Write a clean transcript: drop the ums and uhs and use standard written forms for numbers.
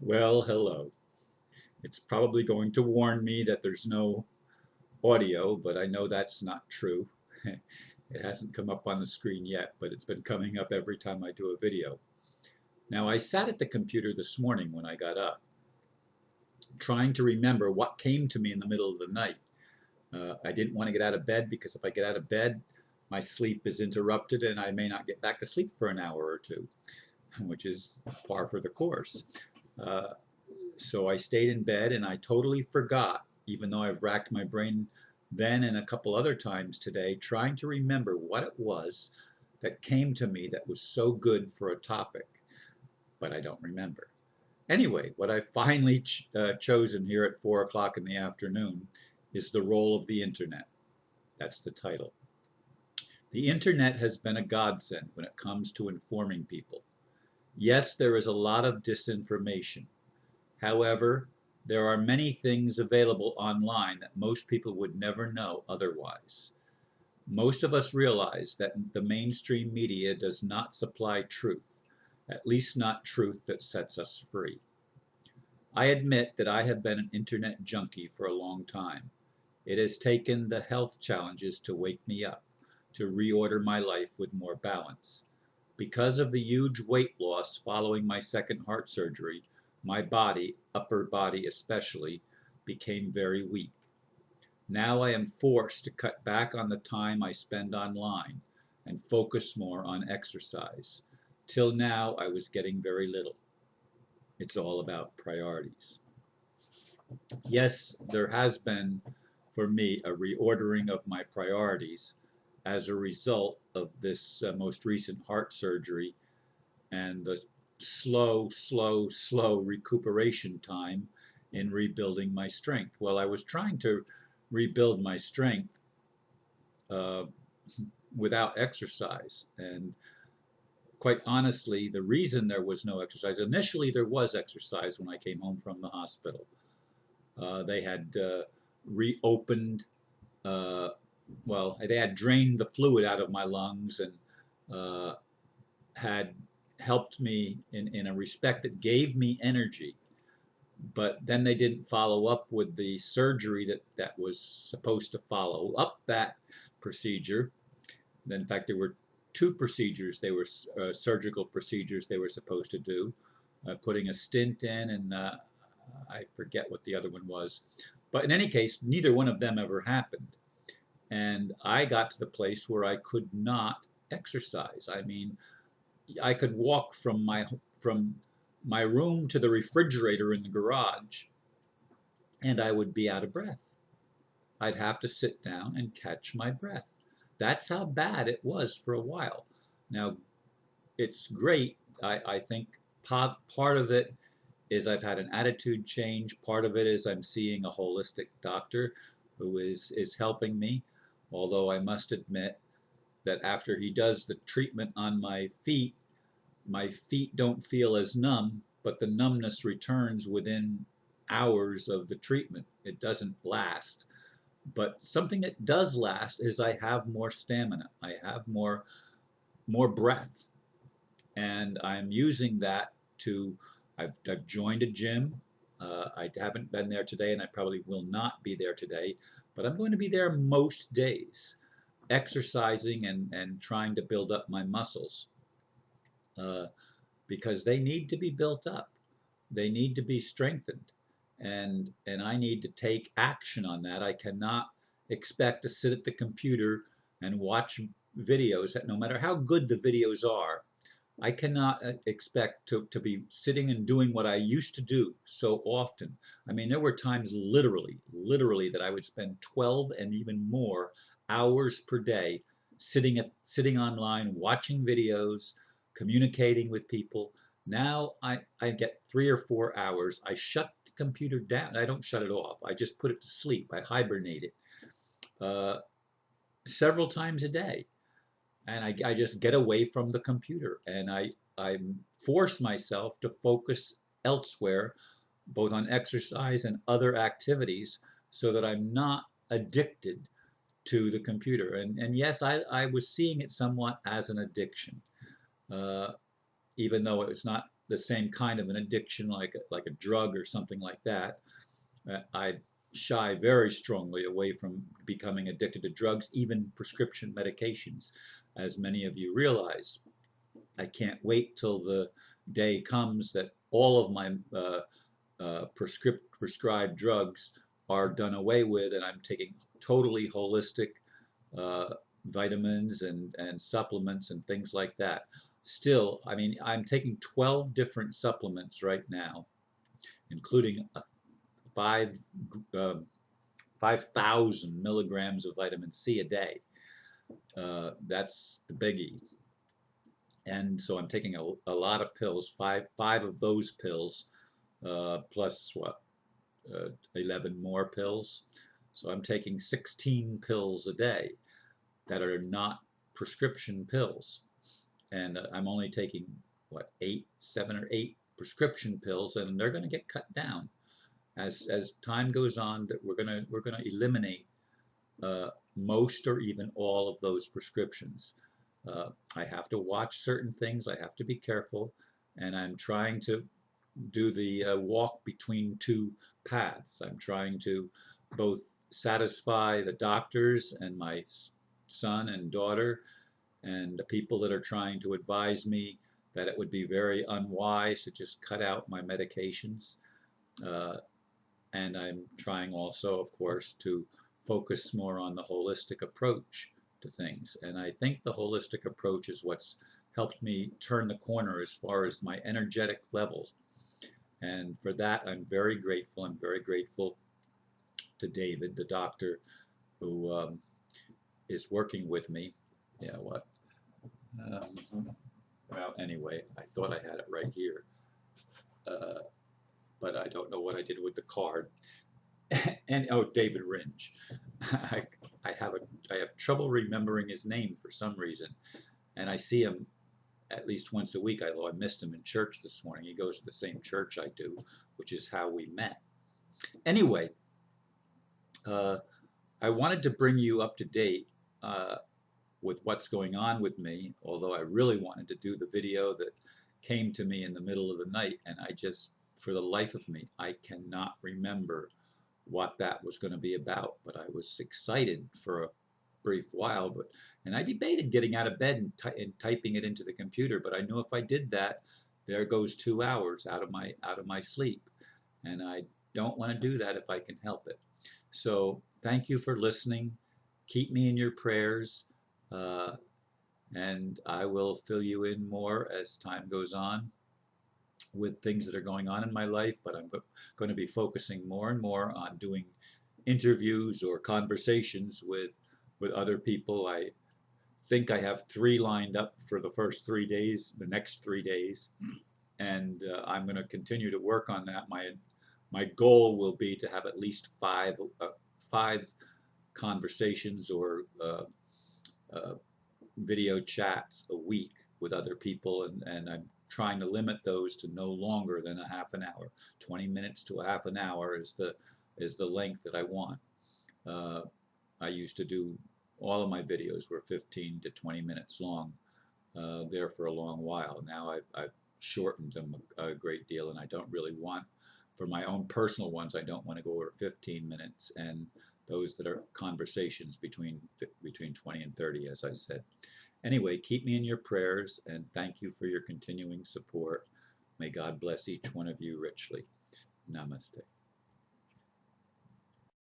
Well, hello. It's probably going to warn me that there's no audio, but I know that's not true. It hasn't come up on the screen yet, but it's been coming up every time I do a video. Now, I sat at the computer this morning when I got up, trying to remember what came to me in the middle of the night. I didn't want to get out of bed because if I get out of bed, my sleep is interrupted and I may not get back to sleep for an hour or two, which is par for the course. Uh, So I stayed in bed and I totally forgot, even though I've racked my brain then and a couple other times today, trying to remember what it was that came to me that was so good for a topic, but I don't remember. Anyway, what I've finally chosen here at 4 o'clock in the afternoon is the role of the internet. That's the title. The internet has been a godsend when it comes to informing people. Yes, there is a lot of disinformation. However, there are many things available online that most people would never know otherwise. Most of us realize that the mainstream media does not supply truth, at least not truth that sets us free. I admit that I have been an internet junkie for a long time. It has taken the health challenges to wake me up, to reorder my life with more balance. Because of the huge weight loss following my second heart surgery, my body, upper body especially, became very weak. Now I am forced to cut back on the time I spend online and focus more on exercise. Till now, I was getting very little. It's all about priorities. Yes, there has been, for me, a reordering of my priorities as a result of this most recent heart surgery and the slow recuperation time in rebuilding my strength. Well, I was trying to rebuild my strength uh, without exercise. And quite honestly, the reason there was no exercise, initially there was exercise when I came home from the hospital. They had reopened, uh, well, they had drained the fluid out of my lungs and uh, had helped me in a respect that gave me energy. But then they didn't follow up with the surgery that was supposed to follow up that procedure. In fact, there were two procedures. They were surgical procedures they were supposed to do, putting a stent in, and I forget what the other one was. But in any case, neither one of them ever happened. And I got to the place where I could not exercise. I mean, I could walk from my room to the refrigerator in the garage, and I would be out of breath. I'd have to sit down and catch my breath. That's how bad it was for a while. Now, it's great. I think part of it is I've had an attitude change. Part of it is I'm seeing a holistic doctor who is helping me. Although I must admit that after he does the treatment on my feet don't feel as numb, but the numbness returns within hours of the treatment. It doesn't last. But something that does last is I have more stamina. I have more breath. And I'm using that to I've joined a gym. I haven't been there today and I probably will not be there today, but I'm going to be there most days, exercising and trying to build up my muscles. Uh, because they need to be built up. They need to be strengthened. And I need to take action on that. I cannot expect to sit at the computer and watch videos that no matter how good the videos are, I cannot expect to be sitting and doing what I used to do so often. I mean, there were times literally that I would spend 12 and even more hours per day sitting online, watching videos, communicating with people. Now I get 3 or 4 hours. I shut the computer down. I don't shut it off. I just put it to sleep. I hibernate it uh, several times a day. And I just get away from the computer and I force myself to focus elsewhere, both on exercise and other activities, so that I'm not addicted to the computer. And yes, I was seeing it somewhat as an addiction, uh, even though it's not the same kind of an addiction like a drug or something like that. I shy very strongly away from becoming addicted to drugs, even prescription medications, as many of you realize. I can't wait till the day comes that all of my prescribed drugs are done away with, and I'm taking totally holistic uh, vitamins and supplements and things like that. Still, I mean, I'm taking 12 different supplements right now, including a five uh, 5,000 milligrams of vitamin C a day. That's the biggie. And so I'm taking a lot of pills, five of those pills, plus what, 11 more pills. So I'm taking 16 pills a day that are not prescription pills. And I'm only taking, what, 7 or 8 prescription pills, and they're going to get cut down. As time goes on, that we're gonna eliminate most or even all of those prescriptions. I have to watch certain things. I have to be careful, and I'm trying to do the walk between two paths. I'm trying to both satisfy the doctors and my son and daughter and the people that are trying to advise me that it would be very unwise to just cut out my medications. Uh, and I'm trying also, of course, to focus more on the holistic approach to things. And I think the holistic approach is what's helped me turn the corner as far as my energetic level. And for that, I'm very grateful. I'm very grateful to David, the doctor, who is working with me. Yeah, what? Well, anyway, I thought I had it right here, but I don't know what I did with the card. And oh, David Ringe. I, I have trouble remembering his name for some reason, and I see him at least once a week. Although I missed him in church this morning. He goes to the same church I do, which is how we met. Anyway, I wanted to bring you up to date with what's going on with me. Although I really wanted to do the video that came to me in the middle of the night, and I just, for the life of me, I cannot remember what that was going to be about. But I was excited for a brief while, and I debated getting out of bed and typing it into the computer. But I knew if I did that, there goes 2 hours out of my sleep, and I don't want to do that if I can help it. So thank you for listening. Keep me in your prayers, and I will fill you in more as time goes on with things that are going on in my life, but I'm going to be focusing more and more on doing interviews or conversations with other people. I think I have 3 lined up for the first 3 days, the next 3 days, and I'm going to continue to work on that. My goal will be to have at least five conversations or video chats a week with other people, and I'm trying to limit those to no longer than a half an hour. 20 minutes to a half an hour is the length that I want. I used to do, all of my videos were 15 to 20 minutes long, there for a long while. Now I've shortened them a great deal, and I don't really want, for my own personal ones, I don't want to go over 15 minutes, and those that are conversations between 20 and 30, as I said. Anyway, keep me in your prayers, and thank you for your continuing support. May God bless each one of you richly. Namaste.